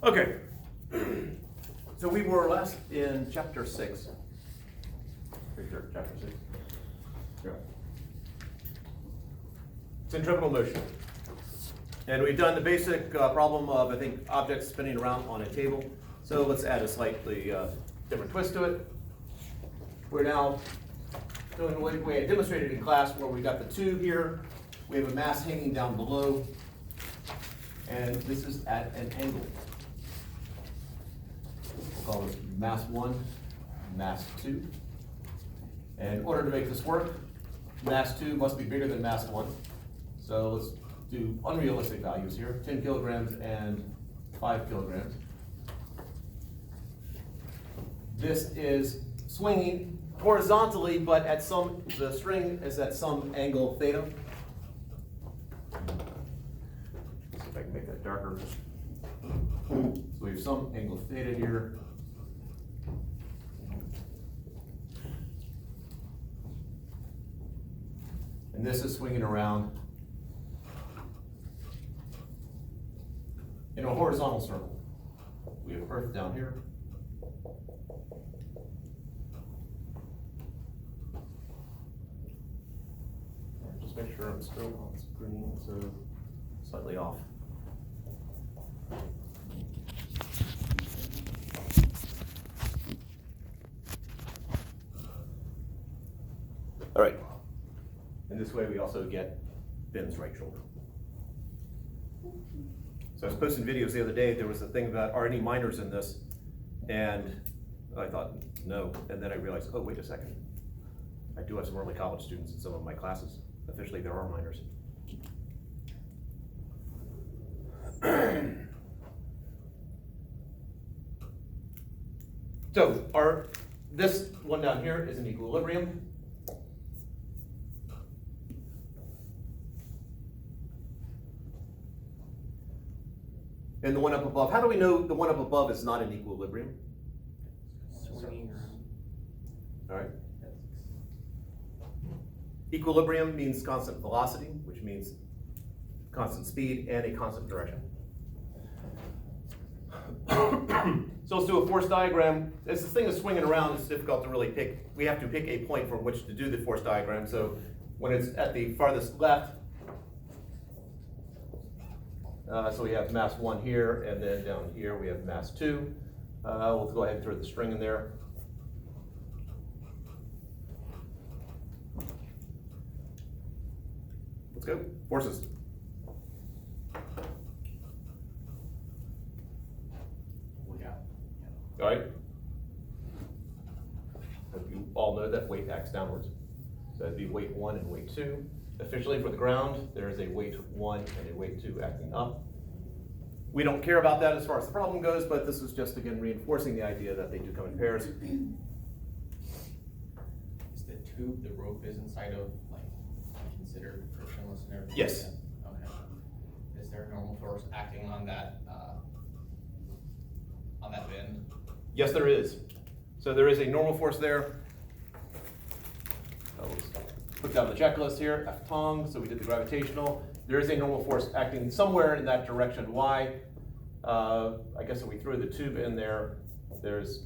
Okay, so we were last in chapter 6. Pretty sure, chapter 6. Yeah. Centripetal motion. And we've done the basic problem of, I think, objects spinning around on a table. So let's add a slightly different twist to it. We're now doing what we had demonstrated in class, where we got the tube here. We have a mass hanging down below. And this is at an angle. We'll call this mass 1, mass 2. And in order to make this work, mass 2 must be bigger than mass 1. So let's do unrealistic values here, 10 kilograms and 5 kilograms. This is swinging horizontally, but at the string is at some angle theta. Let's see if I can make that darker. So we have some angle theta here. And this is swinging around in a horizontal circle. We have Earth down here. Just make sure I'm still on screen, so slightly off. All right. And this way we also get Ben's right shoulder. So I was posting videos the other day. There was a thing about, are any minors in this? And I thought, no. And then I realized, oh, wait a second. I do have some early college students in some of my classes. Officially, there are minors. So this one down here is an equilibrium. And the one up above, how do we know the one up above is not in equilibrium? Swinging around. All right. Equilibrium means constant velocity, which means constant speed and a constant direction. So let's do a force diagram. As this thing is swinging around, it's difficult to really pick. We have to pick a point from which to do the force diagram. So when it's at the farthest left, so we have mass 1 here, and then down here we have mass 2. We'll go ahead and throw the string in there. Let's go. Forces. All right. Hope you all know that weight acts downwards. So that'd be weight 1 and weight 2. Officially for the ground, there is a weight 1 and a weight 2 acting up. We don't care about that as far as the problem goes, but this is just, again, reinforcing the idea that they do come in pairs. Is the tube the rope is inside of, like, considered frictionless and everything? Yes. Okay. Is there a normal force acting on that bend? Yes, there is. So there is a normal force there. Put down the checklist here, F tong, so we did the gravitational. There is a normal force acting somewhere in that direction, y. I guess if we threw the tube in there, there's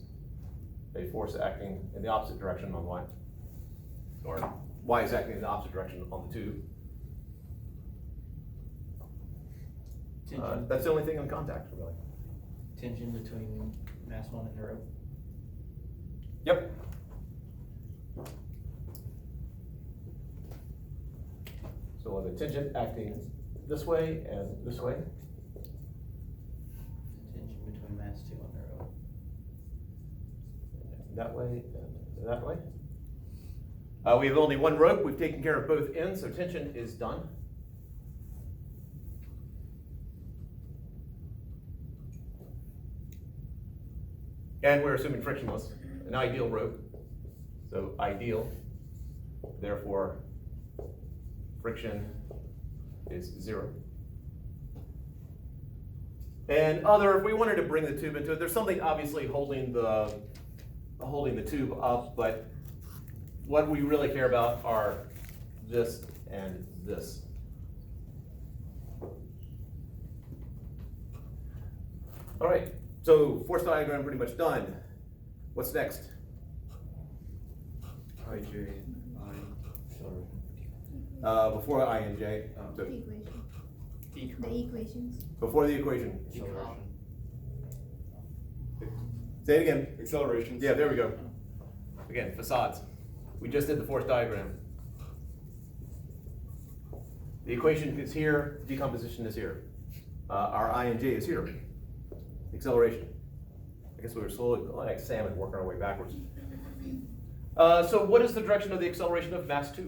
a force acting in the opposite direction on y. Or y is acting in the opposite direction on the tube. That's the only thing in contact, really. Tension between mass 1 and the rope. Yep. So we'll have a tangent acting this way and this way. Tension between mass 2 and the rope. That way and that way. We have only one rope. We've taken care of both ends, so tension is done. And we're assuming frictionless, an ideal rope. So ideal, therefore friction is 0. And if we wanted to bring the tube into it, there's something obviously holding the tube up, but what we really care about are this and this. All right, so force diagram pretty much done. What's next? IJ, acceleration. Before I and J, The so equation. Decom. The equations. before the equation. Decom. Say it again. Accelerations. Yeah, there we go. Again, facades. We just did the force diagram. The equation is here, decomposition is here. Our I and J is here. Acceleration. I guess we were slowly, like salmon, working our way backwards. So what is the direction of the acceleration of mass 2?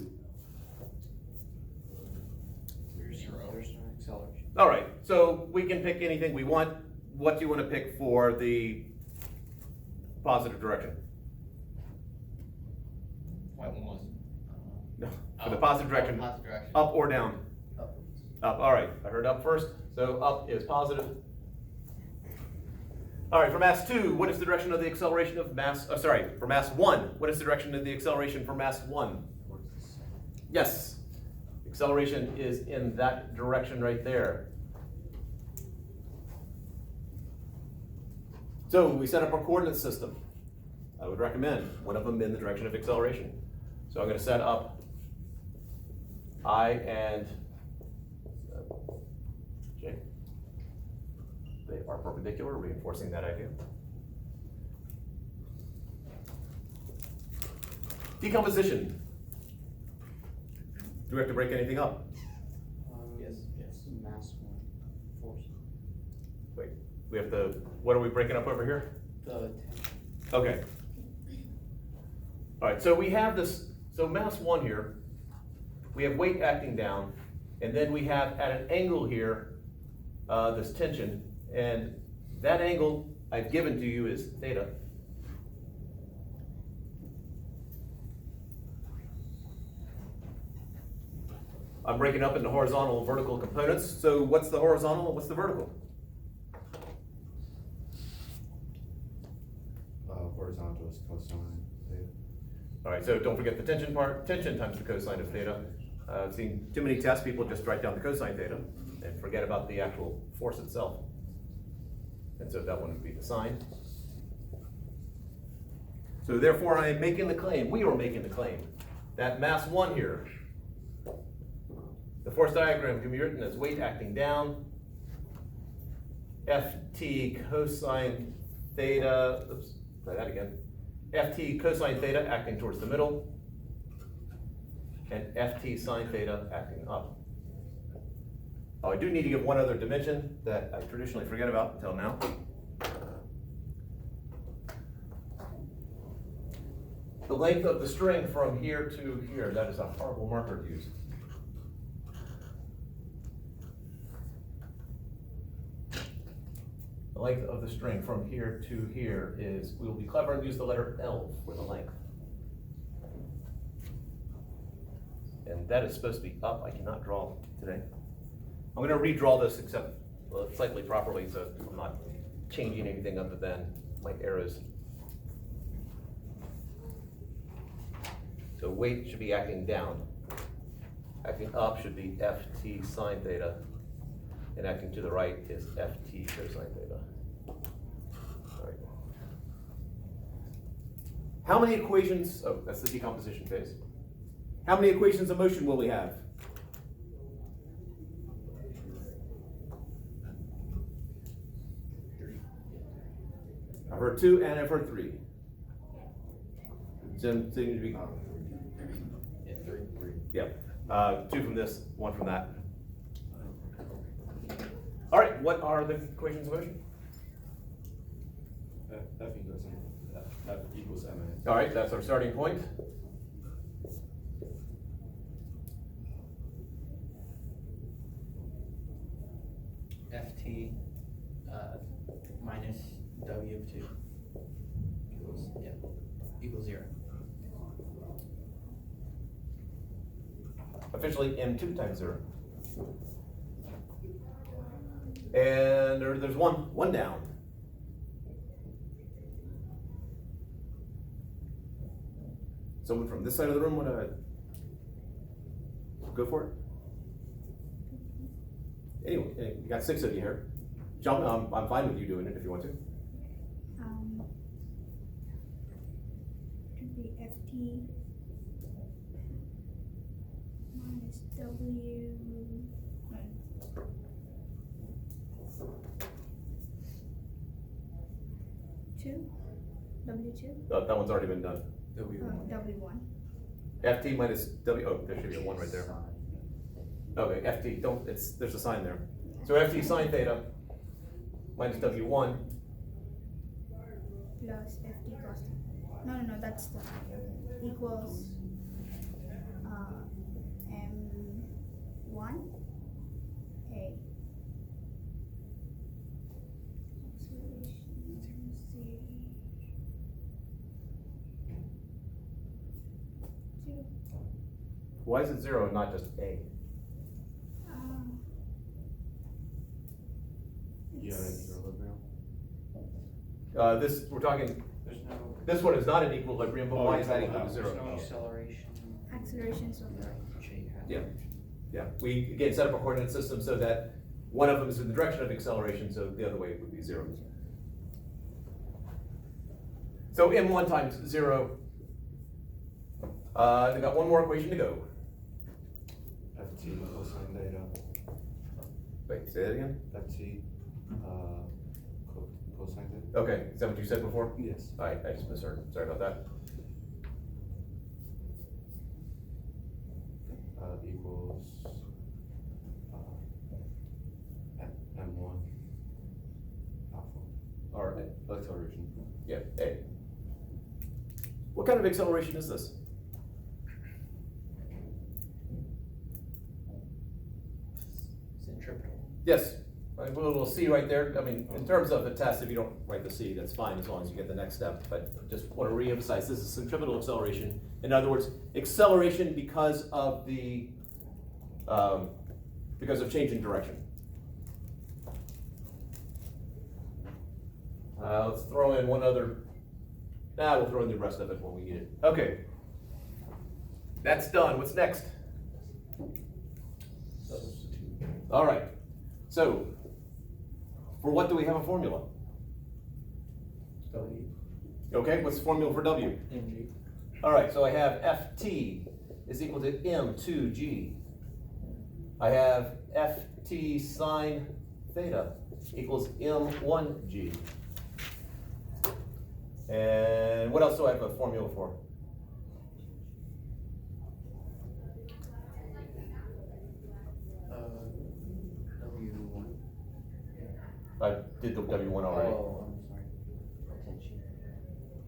Zero. There's no acceleration. All right, so we can pick anything we want. What do you want to pick for the positive direction? Point one was. No, for the positive direction, Positive direction. up or down? Upwards. Up, all right, I heard up first, so up is positive. All right, for mass 2, what is the direction of the acceleration of mass, for mass 1, what is the direction of the acceleration for mass 1? Yes, acceleration is in that direction right there. So we set up our coordinate system. I would recommend one of them in the direction of acceleration. So I'm going to set up I and J. They are perpendicular, reinforcing that idea. Decomposition. Do we have to break anything up? Yes. Mass one, force. Wait, we have to, what are we breaking up over here? The tension. Okay. All right, so we have this, so mass 1 here, we have weight acting down, and then we have at an angle here, this tension, and that angle I've given to you is theta. I'm breaking up into horizontal and vertical components, so what's the horizontal and what's the vertical? Horizontal is cosine theta. All right, so don't forget the tension part, tension times the cosine of theta. I've seen too many tests, people just write down the cosine theta and forget about the actual force itself. And so that one would be the sine. So therefore I'm making the claim, we are making the claim, that mass 1 here, the force diagram can be written as weight acting down, Ft cosine theta, oops, try that again. Ft cosine theta acting towards the middle, and Ft sine theta acting up. Oh, I do need to give one other dimension that I traditionally forget about until now. The length of the string from here to here, that is a horrible marker to use. The length of the string from here to here is, we will be clever and use the letter L for the length. And that is supposed to be up, I cannot draw today. I'm gonna redraw this except slightly properly, so I'm not changing anything other than my arrows. So weight should be acting down. Acting up should be Ft sine theta, and acting to the right is Ft cosine theta. All right. How many equations, oh, that's the decomposition phase. How many equations of motion will we have? I've heard 2 and I've heard 3. Seem to be, Yeah, three. yeah, 2 from this, 1 from that. All right, what are the equations of motion? F equals ma. All right, that's our starting point. Ft, minus W of 2 equals 0. Officially M2 times 0. And there's one down. Someone from this side of the room want to go for it? Anyway, you got 6 of you here. Jump, I'm fine with you doing it if you want to. Could be FT minus W. Two, W2, That one's already been done. W1. FT minus W, oh, there should be a 1 right there. Okay, FT, don't, there's a sign there. So FT sine theta minus W1, Plus FT cos. No, that's the equals M1 A. Acceleration Z. 0. why is it 0 and not just A? Yeah, It's- equilibrium. We're talking, There's no. this one is not in equilibrium, but Oh, why is that oh, equal to there's 0? There's no acceleration. Accelerations of the Yeah. Yeah, we again set up a coordinate system so that one of them is in the direction of acceleration, so the other way would be 0. So M1 times 0. They got one more equation to go. FT cosine theta. Wait, say that again? FT, cosine theta. Okay, is that what you said before? Yes. All right, I just misheard, sorry about that. Equals, M1 alpha. Or acceleration. Yeah, A. What kind of acceleration is this? Centripetal. Yes, we'll see right there. I mean, in terms of the test, if you don't write the C, that's fine as long as you get the next step. But just want to reemphasize, this is centripetal acceleration. In other words, acceleration because of the change in direction. Let's throw in one other. We'll throw in the rest of it when we need it. Okay, that's done. What's next? All right. So, for what do we have a formula? W. Okay, what's the formula for W? MG. All right, so I have Ft is equal to M2G. I have Ft sine theta equals M1G. And what else do I have a formula for? W1. I did the W1 already. Oh, I'm sorry. Tension.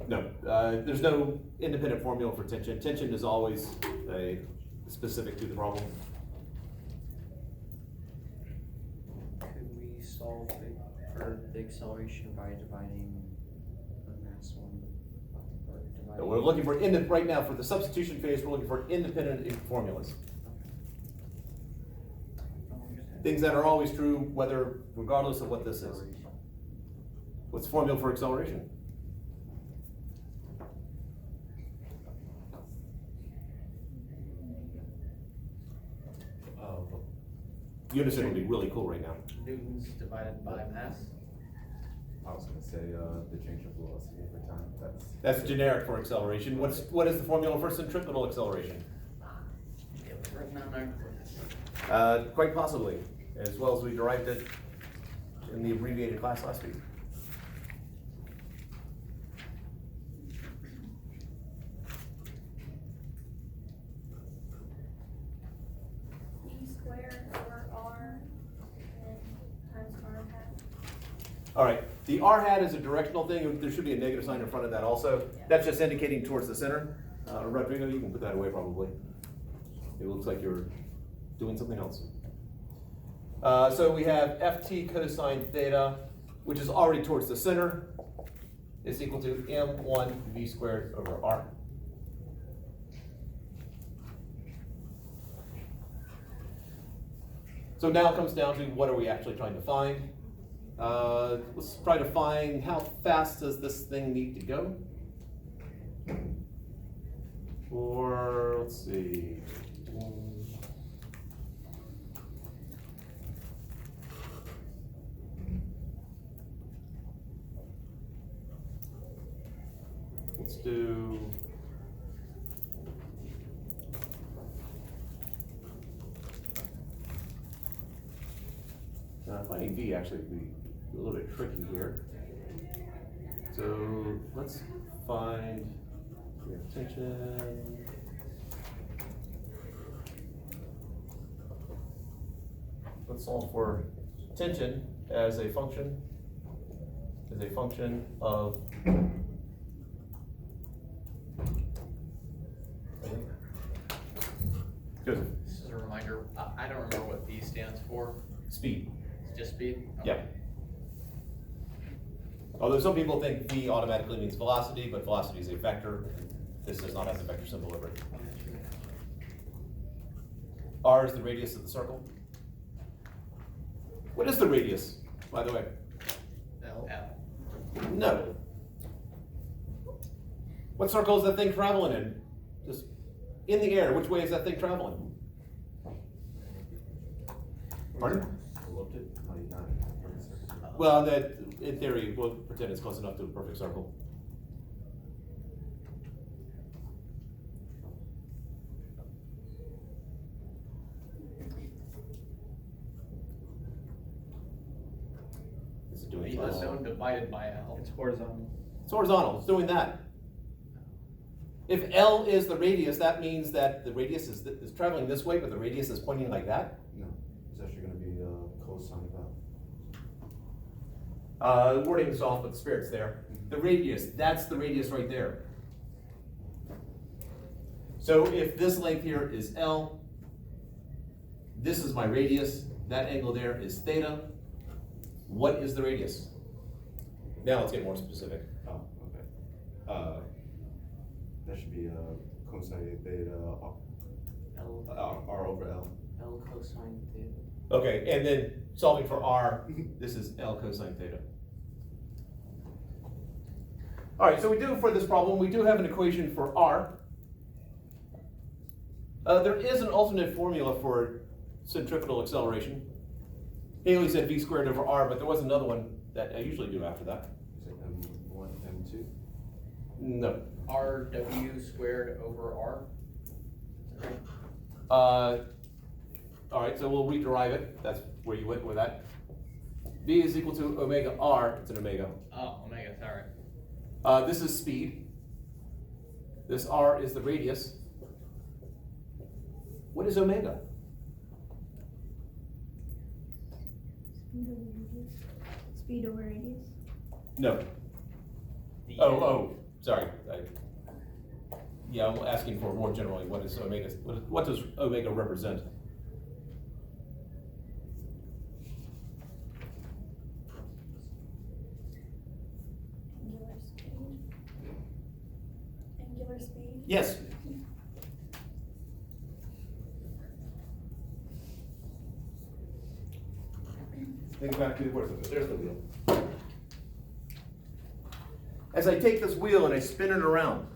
No, there's no independent formula for tension. Tension is always specific to the problem. Could we solve it for the acceleration by dividing the mass one? Or dividing- We're looking for, right now, for the substitution phase, we're looking for independent formulas. Things that are always true, regardless of what this is. What's the formula for acceleration? Unison would be really cool right now. Newtons divided by mass. I was gonna say, the change of velocity over time, That's generic for acceleration. What is the formula for centripetal acceleration? It was written on there. Quite possibly, as well as we derived it in the abbreviated class last week. E squared over R and times R hat. All right, the R hat is a directional thing. There should be a negative sign in front of that also. That's just indicating towards the center. Rodrigo, you can put that away probably. It looks like you're doing something else. So we have Ft cosine theta, which is already towards the center, is equal to M1 V squared over R. So now it comes down to what are we actually trying to find? Let's try to find how fast does this thing need to go? Or, let's see. let's do. Finding V actually would be a little bit tricky here. So let's find, we have tension. Let's solve for tension as a function of Joseph. This is a reminder, I don't remember what V stands for. Speed. It's just speed? Yeah. Okay. Although some people think V automatically means velocity, but velocity is a vector. This does not have the vector symbol over it. R is the radius of the circle. What is the radius, by the way? L. No. What circle is that thing traveling in? Just in the air, which way is that thing traveling? Pardon? Looked it, not. Well, that, in theory, we'll pretend it's close enough to a perfect circle. Is it doing V unknown divided by L. It's horizontal. It's horizontal, it's doing that. If L is the radius, that means that the radius is traveling this way, but the radius is pointing like that? No, it's actually gonna be cosine of L. The wording is off, but the spirit's there. The radius, that's the radius right there. So if this length here is L, this is my radius, that angle there is theta. What is the radius? Now let's get more specific. Oh, okay. That should be cosine theta R over L. L cosine theta. Okay, and then solving for R, this is L cosine theta. All right, so for this problem, we do have an equation for R. There is an alternate formula for centripetal acceleration. Haley said V squared over R, but there was another one that I usually do after that. Is it M1, M2? No. RW squared over R. Is that right? All right, so we'll rederive it. That's where you went with that. V is equal to omega R. It's an omega. Oh, omega, sorry. This is speed. This R is the radius. What is omega? Speed over radius. No. The Sorry. Yeah, I'm asking for more generally. What is omega? What does omega represent? Angular speed. Angular speed. Yes. Think back to there's the wheel. As I take this wheel and I spin it around.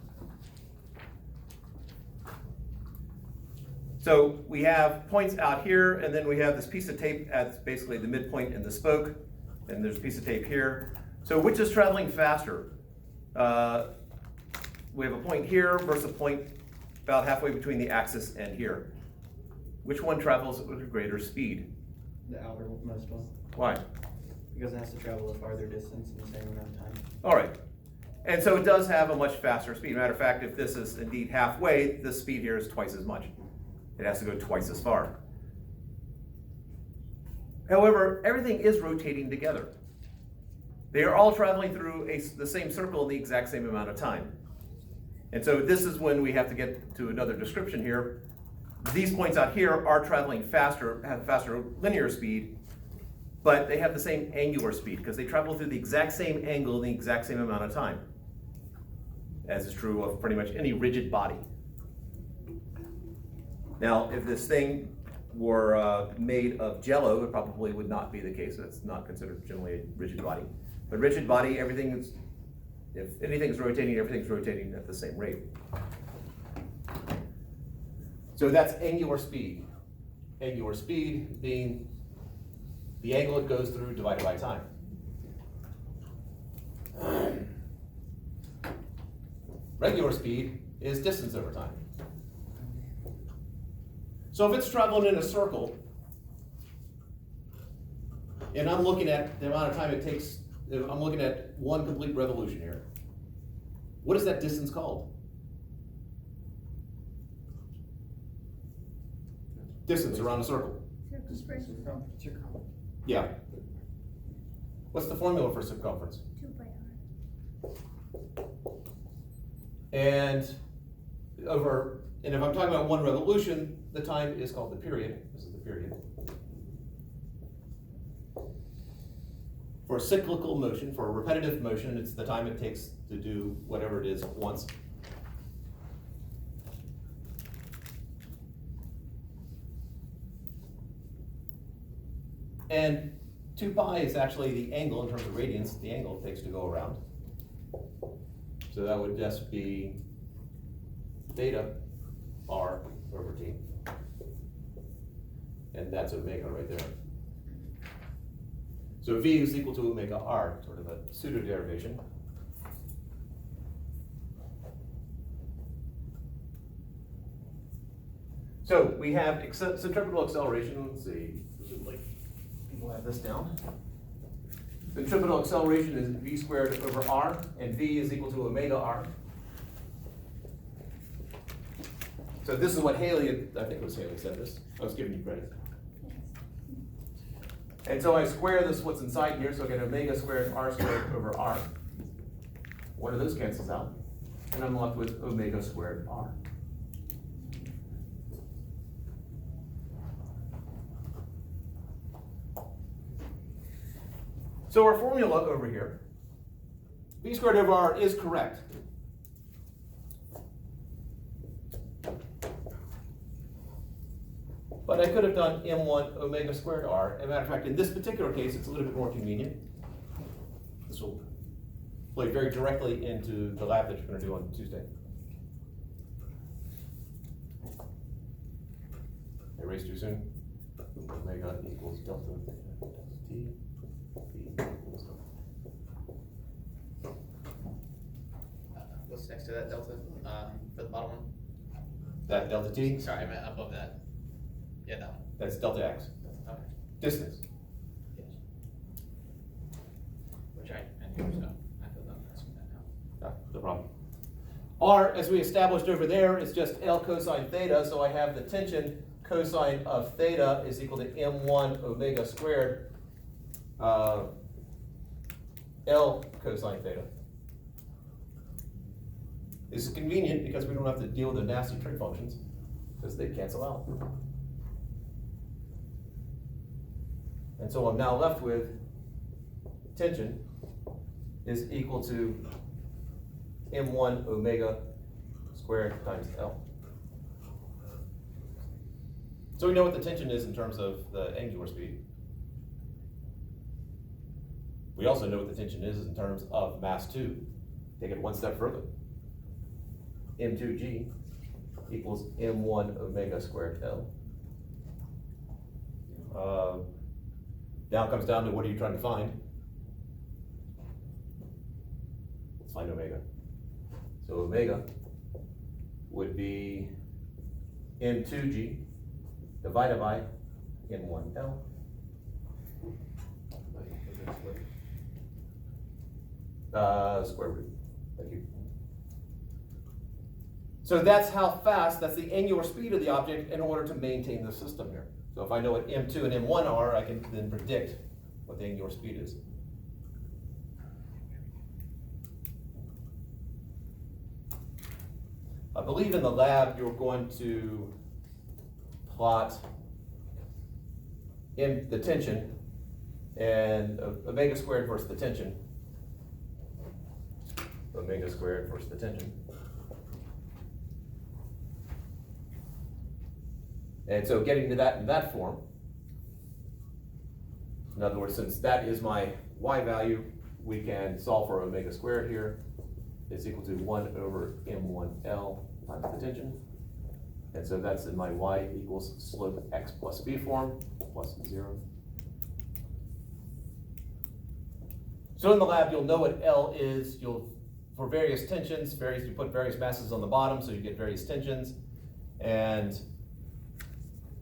So we have points out here, and then we have this piece of tape at basically the midpoint in the spoke, and there's a piece of tape here. So which is traveling faster? We have a point here versus a point about halfway between the axis and here. Which one travels with a greater speed? The outermost one. Why? Because it has to travel a farther distance in the same amount of time. All right. And so it does have a much faster speed. Matter of fact, if this is indeed halfway, the speed here is twice as much. It has to go twice as far. However, everything is rotating together. They are all traveling through the same circle in the exact same amount of time. And so this is when we have to get to another description here. These points out here are traveling faster, have faster linear speed, but they have the same angular speed because they travel through the exact same angle in the exact same amount of time, as is true of pretty much any rigid body. Now, if this thing were made of jello, it probably would not be the case. It's not considered generally a rigid body. But rigid body, everything is, if anything's rotating, everything's rotating at the same rate. So that's angular speed. Angular speed being the angle it goes through divided by time. regular speed is distance over time. So if it's traveling in a circle, and I'm looking at the amount of time it takes, if I'm looking at one complete revolution here, what is that distance called? Distance around a circle. Circumference. Yeah. What's the formula for circumference? 2 pi r. And if I'm talking about one revolution, the time is called the period. This is the period. For a cyclical motion, for a repetitive motion, it's the time it takes to do whatever it is once. And 2 pi is actually the angle in terms of radians, the angle it takes to go around. So that would just be theta r over t. And that's omega right there. So V is equal to omega r, sort of a pseudo derivation. So we have centripetal acceleration. Let's see, like people have this down. Centripetal acceleration is v squared over r, and v is equal to omega r. So this is what Haley, I think it was Haley said this. I was giving you credit. And so I square this, what's inside here, so I get omega squared r squared over r. One of those cancels out, and I'm left with omega squared r. So our formula over here, v squared over r is correct. But I could have done m1 omega squared r. As a matter of fact, in this particular case, it's a little bit more convenient. This will play very directly into the lab that you're going to do on Tuesday. I erased too soon. Omega equals delta t. What's next to that delta, for the bottom one? That delta t, Sorry, I meant above that. Yeah, that one. that's delta x. Okay. Distance. Yes. Which I knew, so I feel not asking that now. No problem. R, as we established over there, is just L cosine theta, so I have the tension cosine of theta is equal to m1 omega squared L cosine theta. This is convenient because we don't have to deal with the nasty trig functions, because they cancel out. And so I'm now left with tension is equal to m1 omega squared times L. So we know what the tension is in terms of the angular speed. We also know what the tension is in terms of mass 2. Take it one step further. m2g equals m1 omega squared L. Now it comes down to what are you trying to find? Let's find omega. So omega would be m2g divided by m1L. Square root. Thank you. So that's how fast, that's the angular speed of the object in order to maintain the system here. So if I know what m2 and m1 are, I can then predict what the angular speed is. I believe in the lab you're going to plot the tension and omega squared versus the tension. Omega squared versus the tension. And so getting to that in that form, in other words, since that is my y value, we can solve for omega squared here. It's equal to 1 over m1L times the tension. And so that's in my y equals slope x plus b form, plus 0. So in the lab, you'll know what L is. You'll for various tensions, you put various masses on the bottom so you get various tensions, and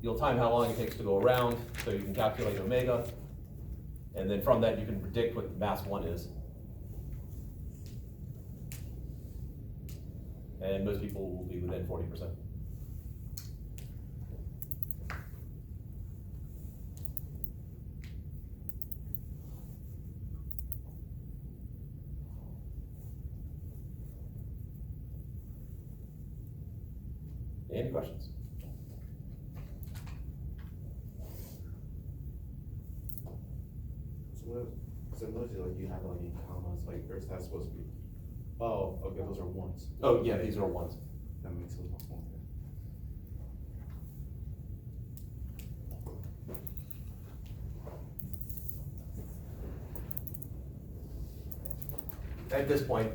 you'll time how long it takes to go around, so you can calculate omega, and then from that you can predict what mass 1 is. And most people will be within 40%. Any questions? So notice like you have like in commas, like where's that supposed to be? Oh, okay, those are ones. Oh, yeah, these are ones. That makes it a lot more. At this point,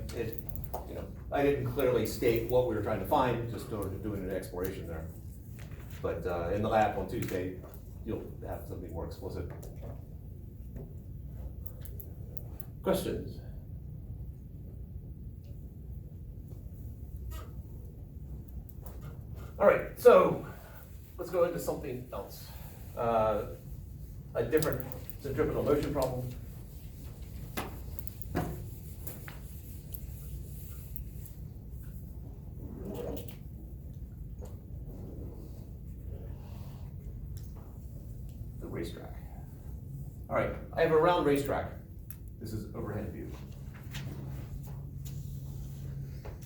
I didn't clearly state what we were trying to find, just doing an exploration there. But in the lab on Tuesday, you'll have something more explicit. Questions? All right, so let's go into something else. A different centripetal motion problem. The racetrack. All right, I have a round racetrack. This is overhead view.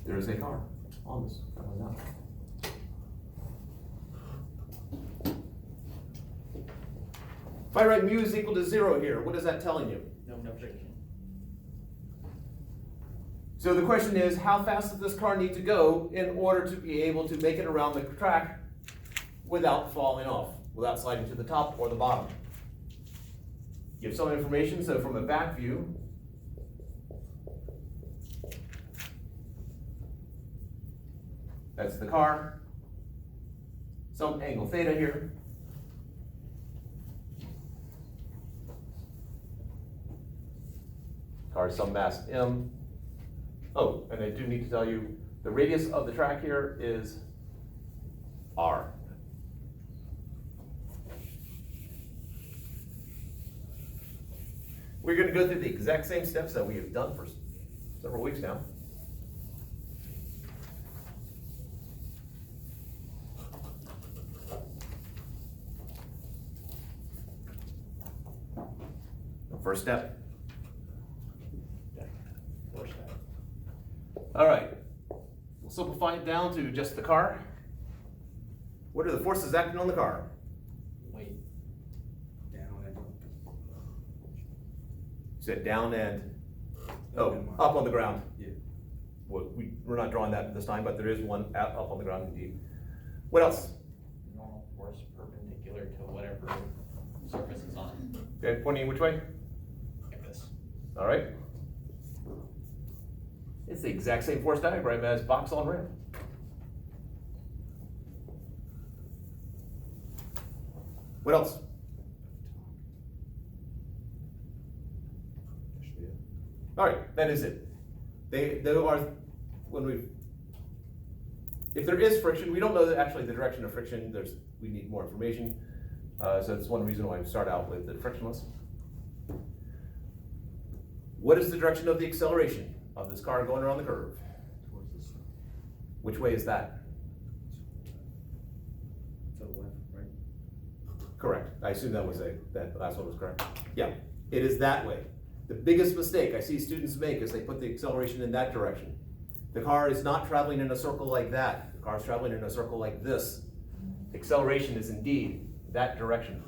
There is a car on this. Probably not. If I write mu is equal to 0 here, what is that telling you? No friction. So the question is, how fast does this car need to go in order to be able to make it around the track without falling off, without sliding to the top or the bottom? Give some information, so from a back view, that's the car, some angle theta here. Car is some mass m. Oh, and I do need to tell you, the radius of the track here is r. We're going to go through the exact same steps that we have done for several weeks now. The first step. All right, we'll simplify it down to just the car. What are the forces acting on the car? Wait, Down and up. You said down and, up on the ground. Yeah. Well, we're not drawing that this time, but there is one up on the ground indeed. What else? normal force perpendicular to whatever surface is on, Okay, pointing which way? like this. All right. It's the exact same force diagram as box on ramp. What else? Actually, yeah. All right, that is it. They are, if there is friction, we don't know actually the direction of friction. We need more information. So that's one reason why we start out with the frictionless. What is the direction of the acceleration of this car going around the curve? Towards the sun. Which way is that? To the left, right? Correct. I assume that last one was correct. Yeah, it is that way. The biggest mistake I see students make is they put the acceleration in that direction. The car is not traveling in a circle like that. The car is traveling in a circle like this. Acceleration is indeed that direction.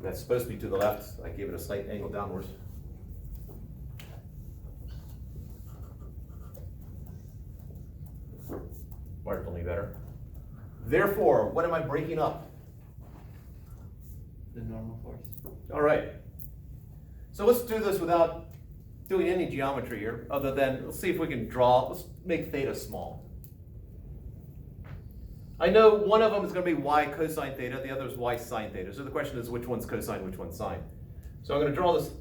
That's supposed to be to the left. I gave it a slight angle downwards. Marginally better. Therefore, what am I breaking up? The normal force. All right. So let's do this without doing any geometry here, other than, let's see if we can draw, let's make theta small. I know one of them is going to be y cosine theta, the other is y sine theta. So the question is which one's cosine, which one's sine. So I'm going to draw this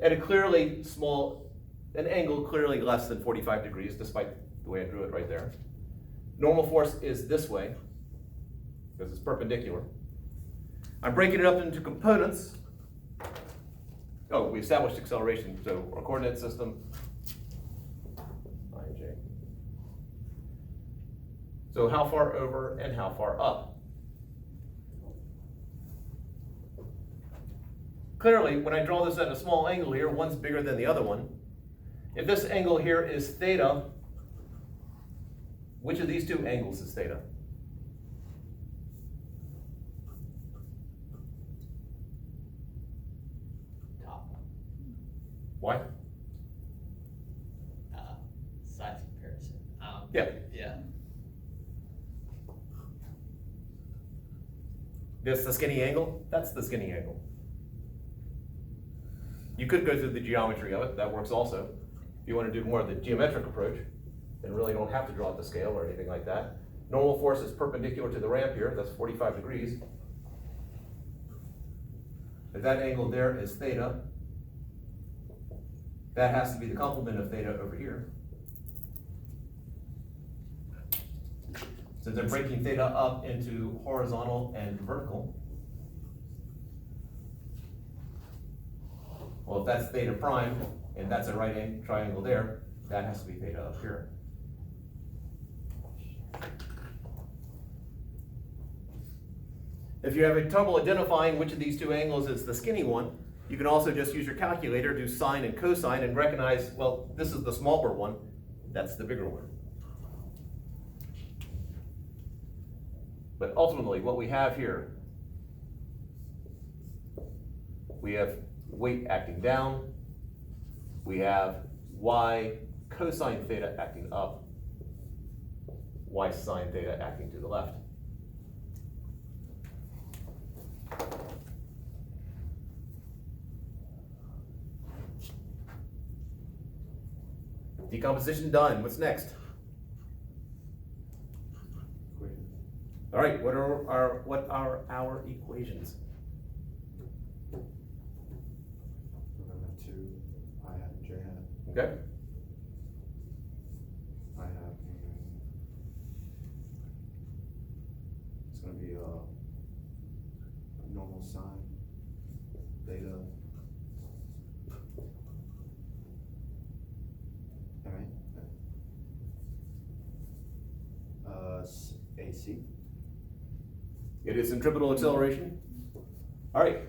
at a clearly small, an angle clearly less than 45 degrees, despite the way I drew it right there. Normal force is this way, because it's perpendicular. I'm breaking it up into components. Oh, we established acceleration, so our coordinate system, IJ. So how far over and how far up? Clearly, when I draw this at a small angle here, one's bigger than the other one. If this angle here is theta, which of these two angles is theta? Top, Why? size comparison. Yeah. Yeah. This the skinny angle? That's the skinny angle. You could go through the geometry of it, that works also. If you want to do more of the geometric approach, then really don't have to draw it to scale or anything like that. Normal force is perpendicular to the ramp here, that's 45 degrees. If that angle there is theta, that has to be the complement of theta over here. Since I'm breaking theta up into horizontal and vertical. Well, if that's theta prime, and that's a right triangle there, that has to be theta up here. If you have trouble identifying which of these two angles is the skinny one, you can also just use your calculator, do sine and cosine, and recognize, well, this is the smaller one, that's the bigger one. But ultimately, what we have here, we have weight acting down, we have y cosine theta acting up, y sine theta acting to the left. Decomposition done, what's next? All right, what are our equations? Remember two, I hat and J hat. Okay, I have, it's gonna be a normal sine, theta. Alright. AC. it is centripetal acceleration. All right,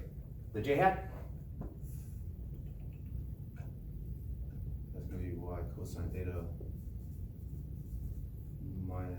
the J hat, That's gonna be y cosine theta minus